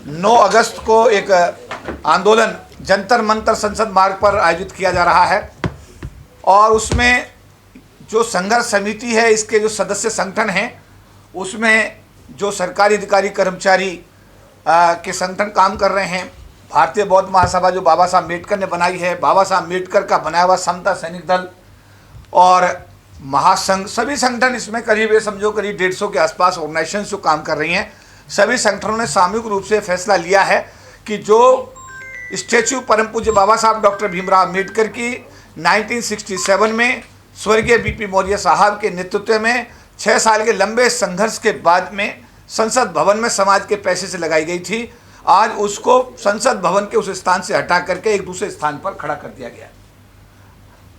9 अगस्त को एक आंदोलन जंतर मंतर संसद मार्ग पर आयोजित किया जा रहा है और उसमें जो संघर्ष समिति है, इसके जो सदस्य संगठन हैं, उसमें जो सरकारी अधिकारी कर्मचारी के संगठन काम कर रहे हैं। भारतीय बौद्ध महासभा जो बाबा साहब अम्बेडकर ने बनाई है, बाबा साहब अम्बेडकर का बनाया हुआ समता सैनिक दल और महासंघ, सभी संगठन इसमें करीब समझो करीब 150 के आसपास ऑर्गेनाइजेशन जो काम कर रही हैं। सभी संगठनों ने सामूहिक रूप से फैसला लिया है कि जो स्टैच्यू परम पूज्य बाबा साहब डॉक्टर भीमराव अम्बेडकर की 1967 में स्वर्गीय बीपी मौर्य साहब के नेतृत्व में 6 साल के लंबे संघर्ष के बाद में संसद भवन में समाज के पैसे से लगाई गई थी, आज उसको संसद भवन के उस स्थान से हटा करके एक दूसरे स्थान पर खड़ा कर दिया गया।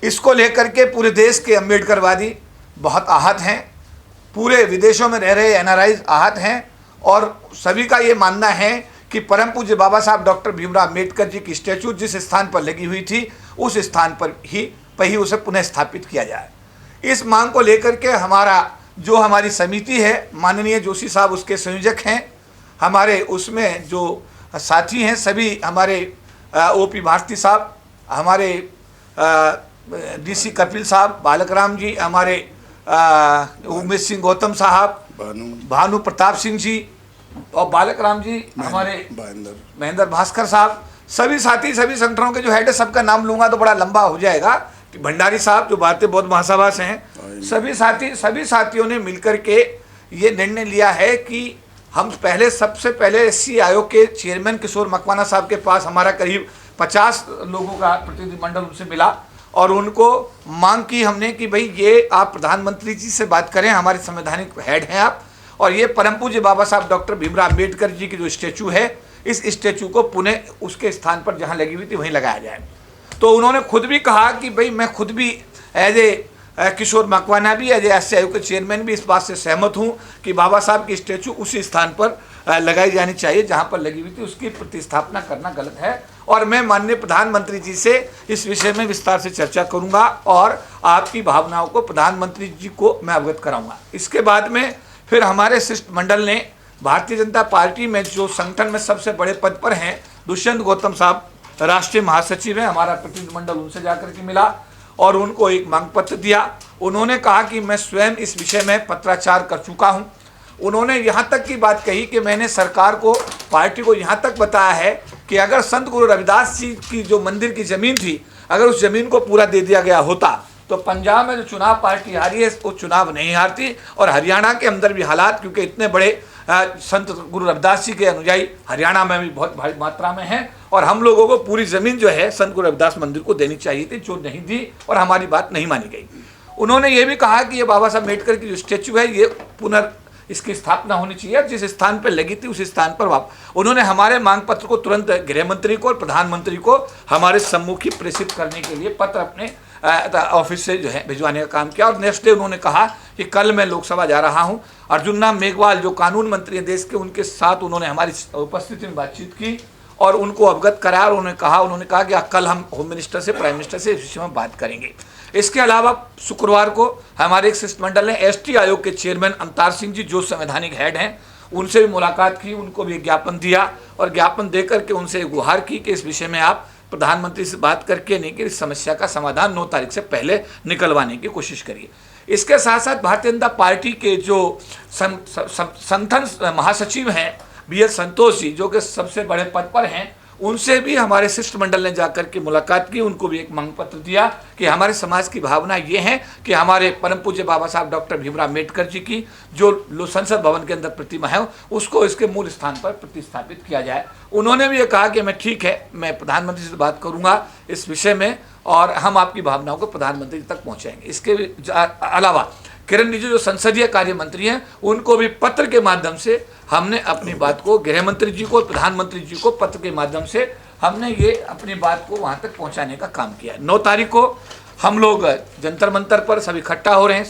इसको लेकर के पूरे देश के अम्बेडकरवादी बहुत आहत हैं, पूरे विदेशों में रह रहे एनआरआईज आहत हैं और सभी का ये मानना है कि परम पूज्य बाबा साहब डॉक्टर भीमराव अम्बेडकर जी की स्टैचू जिस स्थान पर लगी हुई थी उस स्थान पर ही उसे पुनः स्थापित किया जाए। इस मांग को लेकर के हमारी समिति है, माननीय जोशी साहब उसके संयोजक हैं, हमारे उसमें जो साथी हैं सभी हमारे ओपी भारती साहब, हमारे डीसी कपिल साहब, बालक राम जी, हमारे उमेश सिंह गौतम साहब, भानु प्रताप सिंह जी और बालक राम जी, हमारे महेंद्र भास्कर साहब, सभी साथी, सभी संगठनों के जो हेड है, सबका नाम लूंगा तो बड़ा लंबा हो जाएगा। कि भंडारी साहब जो भारतीय बौद्ध महासभा से हैं, सभी साथियों ने मिलकर के ये निर्णय लिया है कि हम सबसे पहले एससी आयोग के चेयरमैन किशोर मकवाना साहब के पास हमारा करीब 50 लोगों का प्रतिनिधिमंडल उनसे मिला और उनको मांग की हमने कि भाई ये आप प्रधानमंत्री जी से बात करें, हमारे संवैधानिक हेड हैं आप, और ये परम पूज्य बाबा साहब डॉक्टर भीमराव अम्बेडकर जी की जो स्टैचू है, इस स्टैचू को पुनः उसके स्थान पर जहां लगी हुई थी वहीं लगाया जाए। तो उन्होंने खुद भी कहा कि भाई मैं खुद भी एज ए किशोर मकवाना भी एज एस आयोग के चेयरमैन भी इस बात से सहमत हूं कि बाबा साहब की स्टैचू उसी स्थान पर लगाई जानी चाहिए जहां पर लगी हुई थी, उसकी प्रतिस्थापना करना गलत है। और मैं माननीय प्रधानमंत्री जी से इस विषय में विस्तार से चर्चा करूंगा और आपकी भावनाओं को प्रधानमंत्री जी को मैं अवगत कराऊंगा। इसके बाद में फिर हमारे शिष्टमंडल ने भारतीय जनता पार्टी में जो संगठन में सबसे बड़े पद पर हैं, दुष्यंत गौतम साहब राष्ट्रीय महासचिव हैं, हमारा प्रतिनिधिमंडल उनसे जाकर के मिला और उनको एक मांग पत्र दिया। उन्होंने कहा कि मैं स्वयं इस विषय में पत्राचार कर चुका हूं। उन्होंने यहाँ तक की बात कही कि मैंने सरकार को, पार्टी को यहाँ तक बताया है कि अगर संत गुरु रविदास जी की जो मंदिर की ज़मीन थी, अगर उस ज़मीन को पूरा दे दिया गया होता तो पंजाब में जो चुनाव पार्टी हारी है वो चुनाव नहीं हारती और हरियाणा के अंदर भी हालात, क्योंकि इतने बड़े संत गुरु रविदास जी के अनुयायी हरियाणा में भी बहुत भारी मात्रा में हैं और हम लोगों को पूरी ज़मीन जो है संत गुरु रविदास मंदिर को देनी चाहिए थी, जो नहीं दी और हमारी बात नहीं मानी गई। उन्होंने ये भी कहा कि ये बाबा साहब अम्बेडकर की जो स्टैचू है ये इसकी स्थापना होनी चाहिए, जिस स्थान पर लगी थी उस स्थान पर उन्होंने हमारे मांग पत्र को तुरंत गृह मंत्री को और प्रधानमंत्री को हमारे सम्मुख ही प्रेषित करने के लिए पत्र अपने ऑफिस से जो है भिजवाने का काम किया। और नेक्स्ट डे उन्होंने कहा कि कल मैं लोकसभा जा रहा हूं। अर्जुन राम मेघवाल जो कानून मंत्री हैं देश के, उनके साथ उन्होंने हमारी उपस्थिति में बातचीत की और उनको अवगत कराया और उन्होंने कहा कि कल हम होम मिनिस्टर से, प्राइम मिनिस्टर से इस विषय में बात करेंगे। इसके अलावा शुक्रवार को हमारे एक शिष्टमंडल ने एसटी आयोग के चेयरमैन अवतार सिंह जी जो संवैधानिक हेड हैं उनसे भी मुलाकात की, उनको भी ज्ञापन दिया और ज्ञापन देकर के उनसे गुहार की कि इस विषय में आप प्रधानमंत्री से बात करके नहीं कि इस समस्या का समाधान 9 तारीख से पहले निकलवाने की कोशिश करिए। इसके साथ साथ भारतीय जनता पार्टी के जो संगठन महासचिव हैं बी एल संतोष जी जो कि सबसे बड़े पद पर हैं, उनसे भी हमारे शिष्टमंडल ने जाकर के मुलाकात की, उनको भी एक मांग पत्र दिया कि हमारे समाज की भावना ये है कि हमारे परम पूज्य बाबा साहब डॉक्टर भीमराव अम्बेडकर जी की जो संसद भवन के अंदर प्रतिमा है उसको इसके मूल स्थान पर प्रतिस्थापित किया जाए। उन्होंने भी ये कहा कि मैं ठीक है, मैं प्रधानमंत्री से बात करूंगा इस विषय में और हम आपकी भावनाओं को प्रधानमंत्री तक पहुँचाएंगे। इसके अलावा किरण रिजिजू जो संसदीय कार्य मंत्री हैं, उनको भी पत्र के माध्यम से हमने अपनी बात को गृह मंत्री जी को और प्रधानमंत्री जी को पत्र के माध्यम से हमने ये अपनी बात को वहाँ तक पहुँचाने का काम किया है। 9 तारीख को हम लोग जंतर मंतर पर सभी इकट्ठा हो रहे हैं,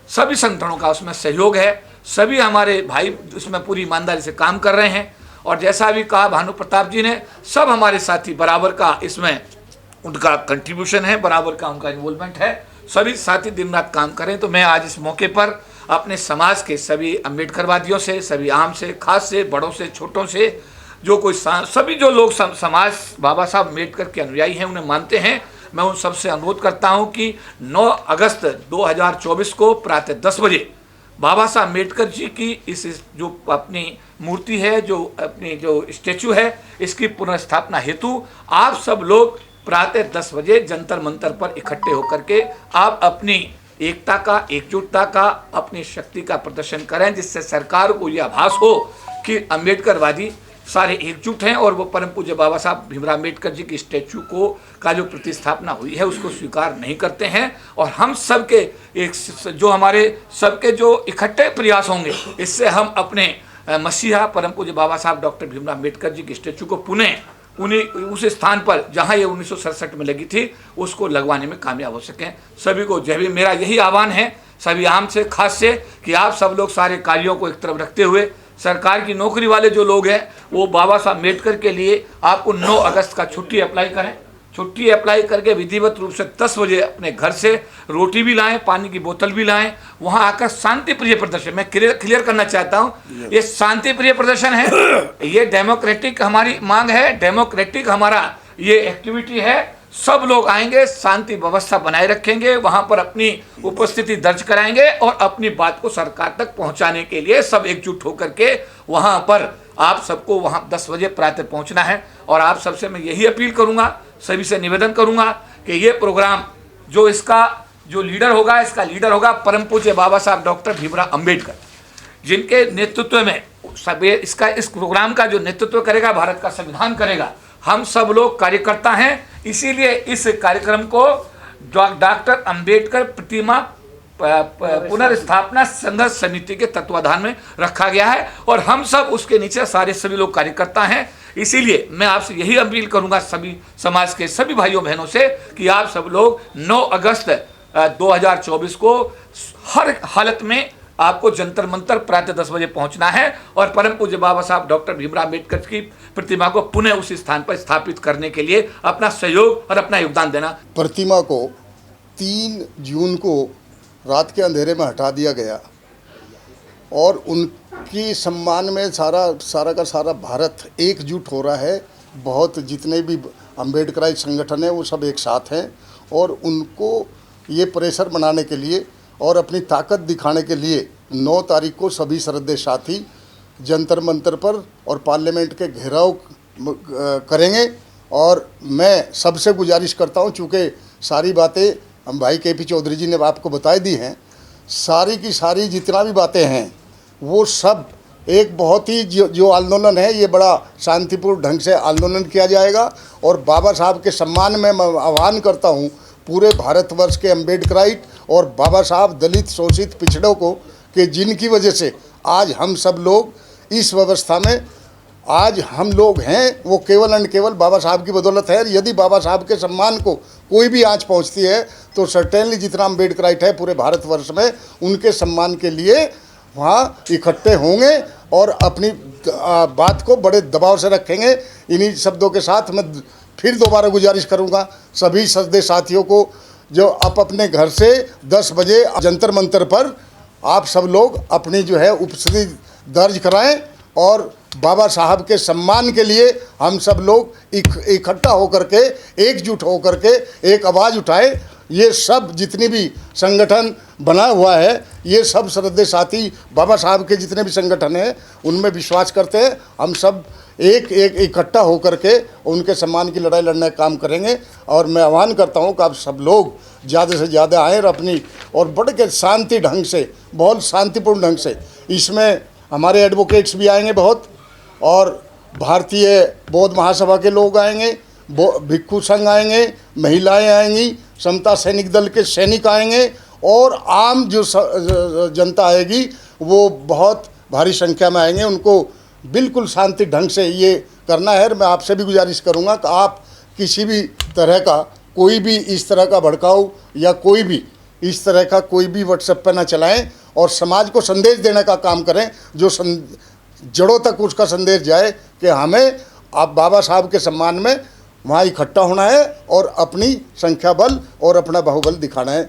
सभी संगठनों का उसमें सहयोग है, सभी हमारे भाई उसमें पूरी ईमानदारी से काम कर रहे हैं और जैसा भी कहा भानु प्रताप जी ने, सब हमारे साथी बराबर का इसमें उनका कंट्रीब्यूशन है, बराबर का उनका इन्वॉल्वमेंट है, सभी साथी दिन रात काम करें। तो मैं आज इस मौके पर अपने समाज के सभी अम्बेडकरवादियों से, सभी आम से, खास से, बड़ों से, छोटों से, जो कोई सभी जो लोग समाज बाबा साहब अम्बेडकर के अनुयायी हैं, उन्हें मानते हैं, मैं उन सबसे अनुरोध करता हूं कि 9 अगस्त 2024 को प्रातः 10 बजे बाबा साहब अम्बेडकर जी की इस जो अपनी मूर्ति है, जो अपनी जो स्टैचू है, इसकी पुनर्स्थापना हेतु आप सब लोग प्रातः 10 बजे जंतर मंतर पर इकट्ठे होकर के आप अपनी एकता का, एकजुटता का, अपनी शक्ति का प्रदर्शन करें, जिससे सरकार को यह आभास हो कि अम्बेडकरवादी सारे एकजुट हैं और वो परम पूज्य बाबा साहब भीमराव अम्बेडकर जी की स्टैचू को का जो प्रतिस्थापना हुई है उसको स्वीकार नहीं करते हैं। और हम सबके एक जो हमारे सबके जो इकट्ठे प्रयास होंगे, इससे हम अपने मसीहा परम पूज्य बाबा साहब डॉक्टर भीमराव अम्बेडकर जी की स्टैचू को पुनः उन्हीं उस स्थान पर जहां ये 1967 में लगी थी उसको लगवाने में कामयाब हो सकें। सभी को जय भीम। मेरा यही आह्वान है सभी आम से, खास से, कि आप सब लोग सारे कार्यों को एक तरफ रखते हुए सरकार की नौकरी वाले जो लोग हैं वो बाबा साहब अम्बेडकर के लिए आपको 9 अगस्त का छुट्टी अप्लाई करें। छुट्टी अप्लाई करके विधिवत रूप से 10 बजे अपने घर से रोटी भी लाएं, पानी की बोतल भी लाएं, वहां आकर शांति प्रिय प्रदर्शन, मैं क्लियर करना चाहता हूं, ये शांति प्रिय प्रदर्शन है, ये डेमोक्रेटिक हमारी मांग है, डेमोक्रेटिक हमारा ये एक्टिविटी है। सब लोग आएंगे, शांति व्यवस्था बनाए रखेंगे, वहां पर अपनी उपस्थिति दर्ज कराएंगे और अपनी बात को सरकार तक पहुंचाने के लिए सब एकजुट होकर के वहां पर आप सबको वहां 10 बजे प्रातः पहुंचना है। और आप सबसे मैं यही अपील करूंगा, सभी से निवेदन करूंगा कि ये प्रोग्राम जो इसका जो लीडर होगा, इसका लीडर होगा परम पूज्य बाबा साहब डॉक्टर भीमराव अम्बेडकर, जिनके नेतृत्व में इस प्रोग्राम का जो नेतृत्व करेगा भारत का संविधान करेगा। हम सब लोग कार्यकर्ता हैं, इसीलिए इस कार्यक्रम को डॉक्टर अंबेडकर प्रतिमा पुनर्स्थापना संघर्ष समिति के तत्वाधान में रखा गया है और हम सब उसके नीचे सारे सभी लोग कार्यकर्ता हैं। इसीलिए मैं आपसे यही अपील करूंगा सभी समाज के सभी भाइयों बहनों से कि आप सब लोग 9 अगस्त 2024 को हर हालत में आपको जंतर मंतर प्रातः 10 बजे पहुंचना है और परम पूज्य बाबा साहब डॉक्टर भीमराव अम्बेडकर की प्रतिमा को पुनः उसी स्थान पर स्थापित करने के लिए अपना सहयोग और अपना योगदान देना। प्रतिमा को 3 जून को रात के अंधेरे में हटा दिया गया और उनकी सम्मान में सारा का सारा भारत एकजुट हो रहा है। बहुत जितने भी अम्बेडकराई संगठन हैं वो सब एक साथ हैं और उनको ये प्रेशर बनाने के लिए और अपनी ताकत दिखाने के लिए 9 तारीख को सभी श्रद्धेय साथी जंतर मंतर पर और पार्लियामेंट के घेराव करेंगे। और मैं सबसे गुजारिश करता हूं, चूँकि सारी बातें हम भाई KP चौधरी जी ने आपको बता दी हैं, सारी की सारी जितना भी बातें हैं वो सब एक बहुत ही जो आंदोलन है ये बड़ा शांतिपूर्ण ढंग से आंदोलन किया जाएगा। और बाबा साहब के सम्मान में मैं आह्वान करता हूँ पूरे भारतवर्ष के अम्बेडकराइट और बाबा साहब दलित शोषित पिछड़ों को कि जिनकी वजह से आज हम सब लोग इस व्यवस्था में आज हम लोग हैं, वो केवल एंड केवल बाबा साहब की बदौलत है। यदि बाबा साहब के सम्मान को कोई भी आँच पहुँचती है तो सर्टेनली जितना अम्बेडकराइट है पूरे भारतवर्ष में उनके सम्मान के लिए वहाँ इकट्ठे होंगे और अपनी बात को बड़े दबाव से रखेंगे। इन्हीं शब्दों के साथ मैं फिर दोबारा गुजारिश करूँगा सभी श्रद्धेय साथियों को, जो आप अपने घर से 10 बजे जंतर मंतर पर आप सब लोग अपनी जो है उपस्थिति दर्ज कराएं और बाबा साहब के सम्मान के लिए हम सब लोग इकट्ठा होकर के एकजुट होकर के एक आवाज़ उठाएं। ये सब जितनी भी संगठन बना हुआ है ये सब श्रद्धेय साथी बाबा साहब के जितने भी संगठन हैं उनमें विश्वास करते हैं। हम सब एक इकट्ठा होकर के उनके सम्मान की लड़ाई लड़ने का काम करेंगे। और मैं आह्वान करता हूं कि आप सब लोग ज़्यादा से ज़्यादा आएँ और अपनी और बड़े के शांति ढंग से, बहुत शांतिपूर्ण ढंग से, इसमें हमारे एडवोकेट्स भी आएंगे बहुत, और भारतीय बौद्ध महासभा के लोग आएंगे, भिक्षु संघ आएंगे, महिलाएं आएंगी, समता सैनिक दल के सैनिक आएंगे और आम जो जनता आएगी वो बहुत भारी संख्या में आएंगे। उनको बिल्कुल शांति ढंग से ये करना है। मैं आपसे भी गुजारिश करूंगा कि आप किसी भी तरह का कोई भी इस तरह का भड़काऊ या कोई भी इस तरह का कोई भी व्हाट्सएप पर ना चलाएं और समाज को संदेश देने का काम करें जो जड़ों तक उसका संदेश जाए कि हमें आप बाबा साहब के सम्मान में वहाँ इकट्ठा होना है और अपनी संख्या बल और अपना बाहुबल दिखाना है।